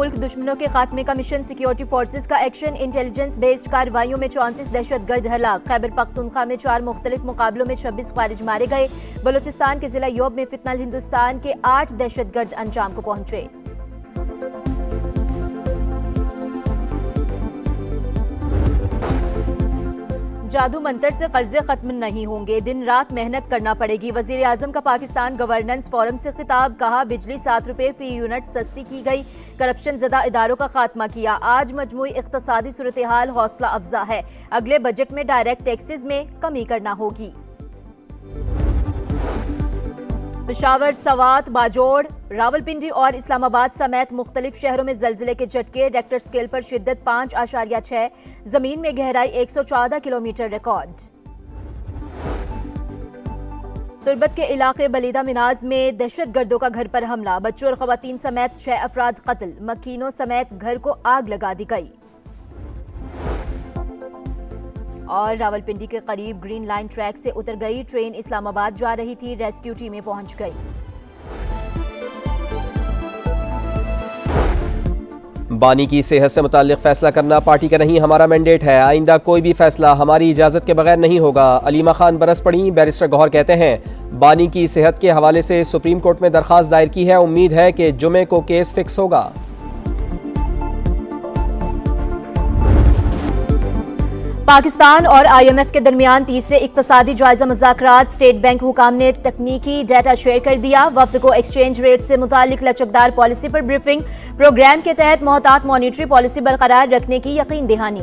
मुल्क दुश्मनों के खात्मे का मिशन, सिक्योरिटी फोर्सेज का एक्शन, इंटेलिजेंस बेस्ड कार्रवाइयों में 34 दहशतगर्द हलाक। खैबर पख्तूनख्वा में 4 मुख्तलिफ मुकाबलों में 26 खारिज मारे गए। बलूचिस्तान के जिला योब में फितनल हिंदुस्तान के 8 दहशतगर्द अंजाम को पहुंचे। जादू मंतर से कर्जे खत्म नहीं होंगे, दिन रात मेहनत करना पड़ेगी। वजीर आजम का पाकिस्तान गवर्नेंस फोरम से खिताब, कहा बिजली 7 रुपए फी यूनिट सस्ती की गई, करप्शन ज़दा इदारों का खात्मा किया। आज मजमूई इख्तिसादी सूरत हाल हौसला अफजा है, अगले बजट में डायरेक्ट टैक्सेस में कमी करना होगी। पेशावर, सवात, बाजोड़, रावलपिंडी और इस्लामाबाद समेत मुख्तलिफ शहरों में जलजिले के झटके। रेक्टर स्केल पर शिद्दत 5.6, जमीन में गहराई 114 किलोमीटर रिकॉर्ड। तुर्बत के इलाके बलीदा मिनाज में दहशतगर्दों का घर पर हमला, बच्चों और खवातीन समेत 6 अफराद कत्ल। मकीनों समेत घर को आग लगा दी गई। और रावलपिंडी के करीब ग्रीन लाइन ट्रैक से उतर गई ट्रेन, इस्लामाबाद जा रही थी, रेस्क्यू टीमें पहुंच गई। बानी की सेहत से मुताल्लिक फैसला करना पार्टी का नहीं, हमारा मैंडेट है। आइंदा कोई भी फैसला हमारी इजाजत के बगैर नहीं होगा। अलीमा खान बरस पड़ी। बैरिस्टर गौहर कहते हैं, बानी की सेहत के हवाले से सुप्रीम कोर्ट में दरखास्त दायर की है, उम्मीद है कि जुमे को केस फिक्स होगा। पाकिस्तान और IMF के दरमियान तीसरे इक्तसादी जायजा मुज़ाकरात। स्टेट बैंक हुकाम ने तकनीकी डाटा शेयर कर दिया। वक्त को एक्सचेंज रेट से मुतालिक लचकदार पॉलिसी पर ब्रीफिंग। प्रोग्राम के तहत मोहतात मॉनिटरी पॉलिसी बरकरार रखने की यकीन दहानी।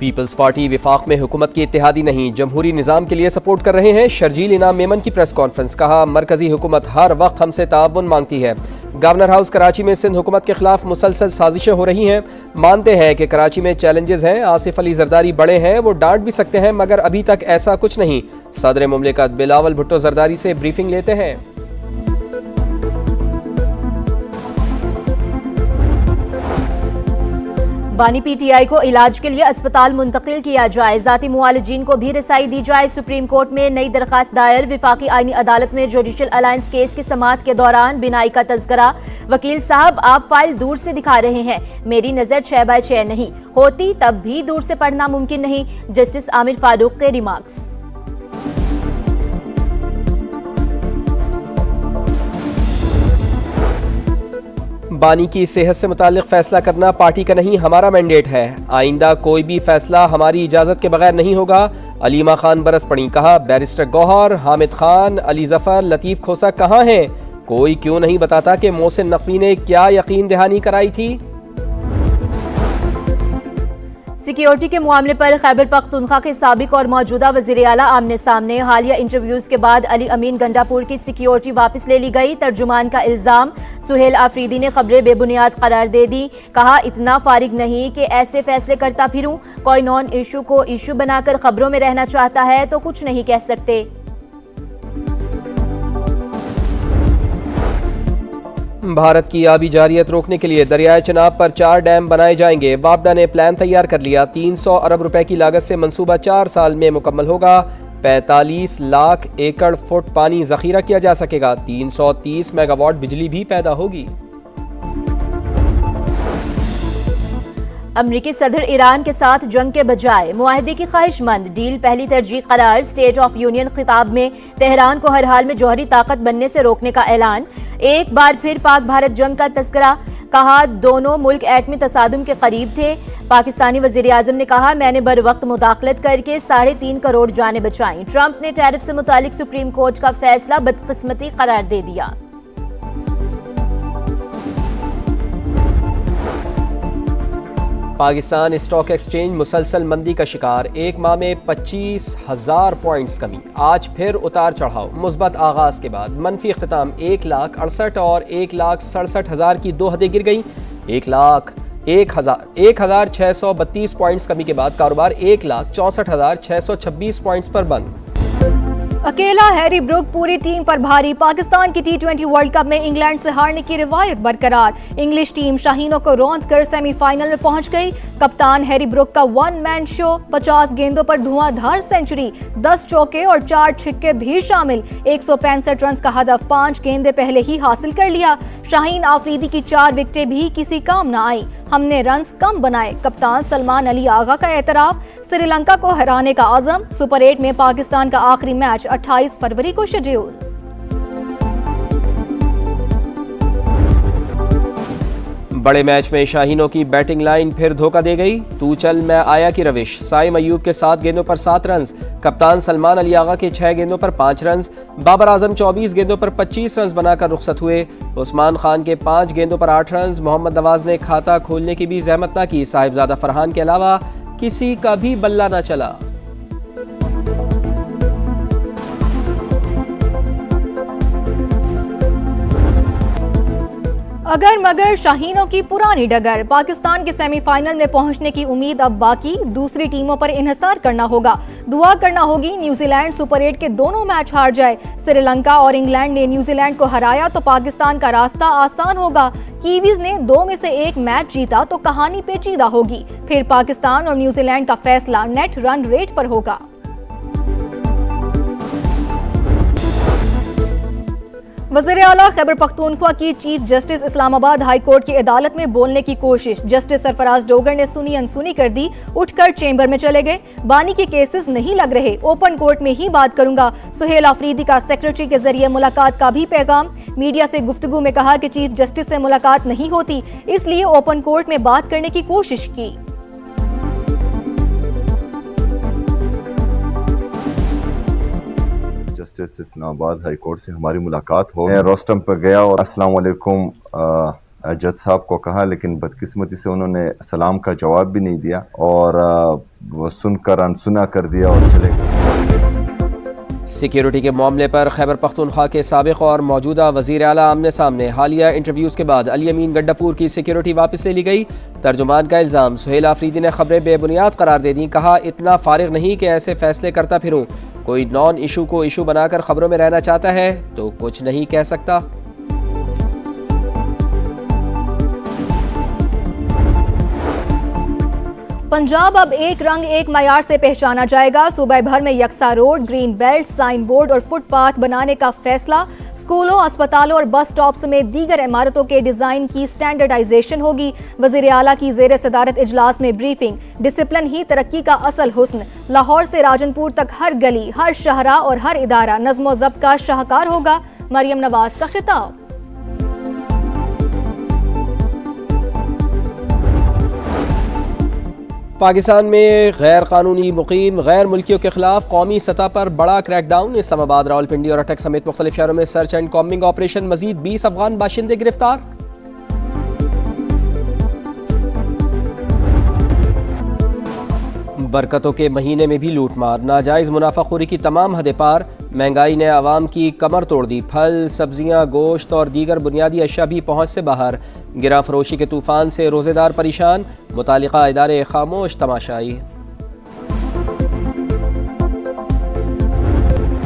पीपल्स पार्टी विफाक में हुकूमत की इत्तेहादी नहीं, जमहूरी निज़ाम के लिए सपोर्ट कर रहे हैं। शर्जील इनाम मेमन की प्रेस कॉन्फ्रेंस, कहा मरकजी हुकूमत हर वक्त हमसे ताउन मांगती है। गवर्नर हाउस कराची में सिंध हुकूमत के खिलाफ मुसलसल साजिशें हो रही हैं। मानते हैं कि कराची में चैलेंजेस हैं। आसिफ अली जरदारी बड़े हैं, वो डांट भी सकते हैं, मगर अभी तक ऐसा कुछ नहीं। सदर मुमलिकत बिलावल भुट्टो जरदारी से ब्रीफिंग लेते हैं। बानी PTI को इलाज के लिए अस्पताल मुंतकिल किया जाए, जाती मुआलिजीन को भी रसाई दी जाए। सुप्रीम कोर्ट में नई दरखास्त दायर। विफाकी आईनी अदालत में जुडिशल अलायंस केस की समाअत के दौरान बिनाई का तज़किरा। वकील साहब, आप फाइल दूर से दिखा रहे हैं, मेरी नजर 6x6 नहीं होती, तब भी दूर से पढ़ना मुमकिन नहीं। जस्टिस आमिर फारूक के रिमार्क्स। बानी की सेहत से मुताल्लिक फैसला करना पार्टी का नहीं, हमारा मैंडेट है। आइंदा कोई भी फैसला हमारी इजाज़त के बगैर नहीं होगा। अलीमा खान बरस पड़ी। कहा बैरिस्टर गौहर, हामिद खान, अली जफर, लतीफ़ खोसा कहाँ हैं? कोई क्यों नहीं बताता कि मोहसिन नकवी ने क्या यकीन दहानी कराई थी? सिक्योरिटी के मामले पर खैबर पख्तूनख्वा के साबिक और मौजूदा वज़ीर आला आमने सामने। हालिया इंटरव्यूज के बाद अली अमीन गंडापुर की सिक्योरिटी वापस ले ली गई। तर्जुमान का इल्जाम, सुहेल आफरीदी ने खबरें बेबुनियाद करार दे दी। कहा इतना फारिग नहीं कि ऐसे फैसले करता फिरूं, कोई नॉन इशू को इशू बनाकर खबरों में रहना चाहता है तो कुछ नहीं कह सकते। भारत की आबी जारियत रोकने के लिए दरियाए चनाब पर 4 डैम बनाए जाएंगे। वापडा ने प्लान तैयार कर लिया। 300 अरब रुपए की लागत से मंसूबा 4 साल में मुकम्मल होगा। 45 लाख एकड़ फुट पानी जखीरा किया जा सकेगा। 330 मेगावाट बिजली भी पैदा होगी। अमरीकी सदर ईरान के साथ जंग के बजाय मुआहदे की ख्वाहिशमंद, डील पहली तरजीह करार। स्टेट ऑफ यूनियन खिताब में तेहरान को हर हाल में जौहरी ताकत बनने से रोकने का ऐलान। एक बार फिर पाक भारत जंग का तस्करा। कहा दोनों मुल्क एटमी तसादुम के करीब थे। पाकिस्तानी वजीर आजम ने कहा मैंने बर वक्त मुदाखलत करके 3.5 करोड़ जानें बचाई। ट्रंप ने टैरिफ से मुतालिक सुप्रीम कोर्ट का फैसला बदकिस्मती करार दे दिया। पाकिस्तान स्टॉक एक्सचेंज मुसलसल मंदी का शिकार। एक माह में 25,000 पॉइंट्स कमी। आज फिर उतार चढ़ाव। मुस्बत आगाज के बाद मनफी इख्तिताम। 1,68,000 और 1,67,000 की 2 हदें गिर गई। 1,632 पॉइंट्स कमी के बाद कारोबार 1,64,626 पॉइंट्स पर बंद। अकेला हैरी ब्रुक पूरी टीम पर भारी। पाकिस्तान की T20 वर्ल्ड कप में इंग्लैंड से हारने की रिवायत बरकरार। इंग्लिश टीम शाहीनों को रौंद कर सेमीफाइनल में पहुंच गई। कप्तान हैरी ब्रुक का वन मैन शो, 50 गेंदों पर धुआंधार सेंचुरी, 10 चौके और 4 छिक्के भी शामिल। 165 रन का हदफ 5 गेंदें पहले ही हासिल कर लिया। शाहीन आफरीदी की 4 विकेटें भी किसी काम न आई। हमने रन्स कम बनाए, कप्तान सलमान अली आगा का एतराफ। श्रीलंका को हराने का आज़म। सुपर 8 में पाकिस्तान का आखिरी मैच 28 फरवरी को शेड्यूल। बड़े मैच में शाहीनों की बैटिंग लाइन फिर धोखा दे गई। तू चल मैं आया की रविश। साइम अयूब के 7 गेंदों पर 7 रन, कप्तान सलमान अली आगा के 6 गेंदों पर 5 रन, बाबर आजम 24 गेंदों पर 25 रन बनाकर रुखसत हुए। उस्मान खान के 5 गेंदों पर 8 रन। मोहम्मद नवाज ने खाता खोलने की भी जहमत न की। साहिबजादा फरहान के अलावा किसी का भी बल्ला न चला। अगर मगर शाहीनों की पुरानी डगर। पाकिस्तान के सेमीफाइनल में पहुंचने की उम्मीद अब बाकी। दूसरी टीमों पर इन्हिसार करना होगा। दुआ करना होगी न्यूजीलैंड सुपर 8 के दोनों मैच हार जाए। श्रीलंका और इंग्लैंड ने न्यूजीलैंड को हराया तो पाकिस्तान का रास्ता आसान होगा। कीवीज ने 2 में से 1 मैच जीता तो कहानी पेचीदा होगी। फिर पाकिस्तान और न्यूजीलैंड का फैसला नेट रन रेट पर होगा। वज़ीर-ए-आला खैबर पख्तूनख्वा की chief justice Islamabad high court की अदालत में बोलने की कोशिश। जस्टिस सरफराज डोगर ने सुनी अनसुनी कर दी, उठकर चेंबर में चले गए। बानी के केसेस नहीं लग रहे, ओपन कोर्ट में ही बात करूंगा। सुहेल आफरीदी का सेक्रेटरी के जरिए मुलाकात का भी पैगाम। मीडिया से गुफ्तगू में कहा कि चीफ जस्टिस से मुलाकात नहीं होती, इसलिए ओपन कोर्ट में बात करने की कोशिश की। जस्टिस इस्लामाबाद हाई कोर्ट से हमारी मुलाकात हो। मैं रोस्टम पर गया और अस्सलाम वालेकुम जज साहब को कहा, लेकिन बदकिस्मती से उन्होंने सलाम का जवाब भी नहीं दिया और वो सुनकर अनसुना कर दिया और चले गए। सिक्योरिटी के मामले पर खैबर पख्तूनख्वा के साबिक और मौजूदा वज़ीर आला आमने सामने। हालिया इंटरव्यूज़ के बाद अली अमीन गड्डापुर की सिक्योरिटी वापस ले ली गई। तर्जुमान का इल्ज़ाम, सुहेल आफरीदी ने खबरें बेबुनियाद करार दे दी। कहा, इतना फारिग नहीं कि ऐसे फैसले करता फिरूं। कोई नॉन इशू को इशू बनाकर खबरों में रहना चाहता है तो कुछ नहीं कह सकता। पंजाब अब एक रंग एक मयार से पहचाना जाएगा। सूबे भर में यकसा road, green belt, sign board और फुटपाथ बनाने का फैसला। स्कूलों, अस्पतालों और बस स्टॉप समेत दीगर इमारतों के डिजाइन की स्टैंडर्डाइजेशन होगी। वज़ीर आला की ज़ेर सदारत इजलास में ब्रीफिंग। डिसिप्लिन ही तरक्की का असल हुस्न। लाहौर से राजनपुर तक हर गली, हर शहरा और हर इदारा नज़्म व ज़ब्त का शाहकार होगा। मरियम नवाज का खिताब। पाकिस्तान में गैर कानूनी मुकीम गैर मुल्कियों के खिलाफ कौमी सतह पर बड़ा क्रैकडाउन। इस्लामाबाद, रावलपिंडी और अटक समेत मुख्तलिफ शहरों में सर्च एंड कॉम्बिंग ऑपरेशन। मजीद 20 अफगान बाशिंदे गिरफ्तार। बरकतों के महीने में भी लूटमार, नाजायज मुनाफाखोरी की तमाम हदें पार। महंगाई ने आवाम की कमर तोड़ दी। फल, सब्जियां, गोश्त और दीगर बुनियादी अशिया भी पहुंच से बाहर। गिरा फरोशी के तूफान से रोजेदार परेशान। मुतालिका इदारे खामोश तमाशाई।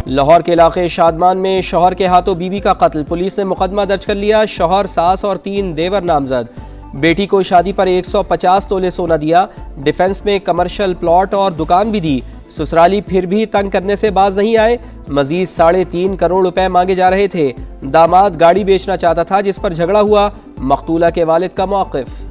लाहौर के इलाके शादमान में शौहर के हाथों बीवी का कत्ल। पुलिस ने मुकदमा दर्ज कर लिया। शौहर, सास और 3 देवर नामजद। बेटी को शादी पर 150 तोले सोना दिया। डिफेंस में कमर्शियल प्लॉट और दुकान भी दी। ससुराली फिर भी तंग करने से बाज नहीं आए। मजीद 3.5 करोड़ रुपए मांगे जा रहे थे। दामाद गाड़ी बेचना चाहता था जिस पर झगड़ा हुआ। मकतूला के वालिद का मौक़िफ़।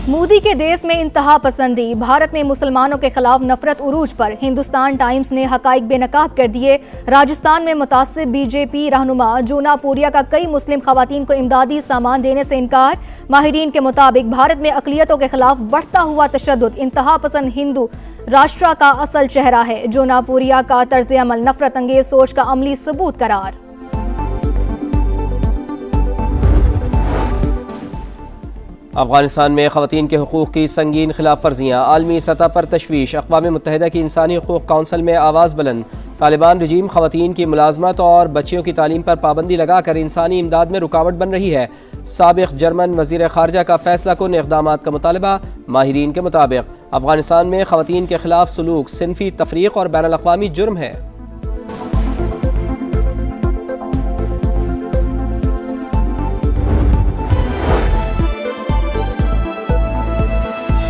मोदी के देश में इंतहा पसंदी। भारत में मुसलमानों के खिलाफ नफरत उरूज पर। हिंदुस्तान टाइम्स ने हकाइक बेनकाब कर दिए। राजस्थान में मुतासिब बीजेपी रहनुमा जूना पूरिया का कई मुस्लिम खवातीन को इमदादी सामान देने से इनकार। माहिरीन के मुताबिक भारत में अकलियतों के खिलाफ बढ़ता हुआ तशद्दुद इंतहा पसंद हिंदू राष्ट्र का असल चेहरा है। जूना पूरिया का तर्ज अमल नफरत अंगेज सोच का अमली सबूत करार। अफगानिस्तान में ख़वातीन के हुकूक़ की संगीन खिलाफ वर्जियाँ। आलमी सतह पर तशवीश। अक़वाम मुत्तहिदा की इंसानी हुकूक़ काउंसिल में आवाज़ बुलंद। तालिबान रजीम ख़वातीन की मुलाजमत और बच्चियों की तालीम पर पाबंदी लगाकर इंसानी इमदाद में रुकावट बन रही है। साबिक़ जर्मन वज़ीर ख़ारजा का फैसला कुन इक़दामात का मुतालबा। माहिरीन के मुताबिक अफगानिस्तान में ख़वातीन के खिलाफ सलूक सिनफी तफरीक और बैनुल अक़वामी जुर्म है।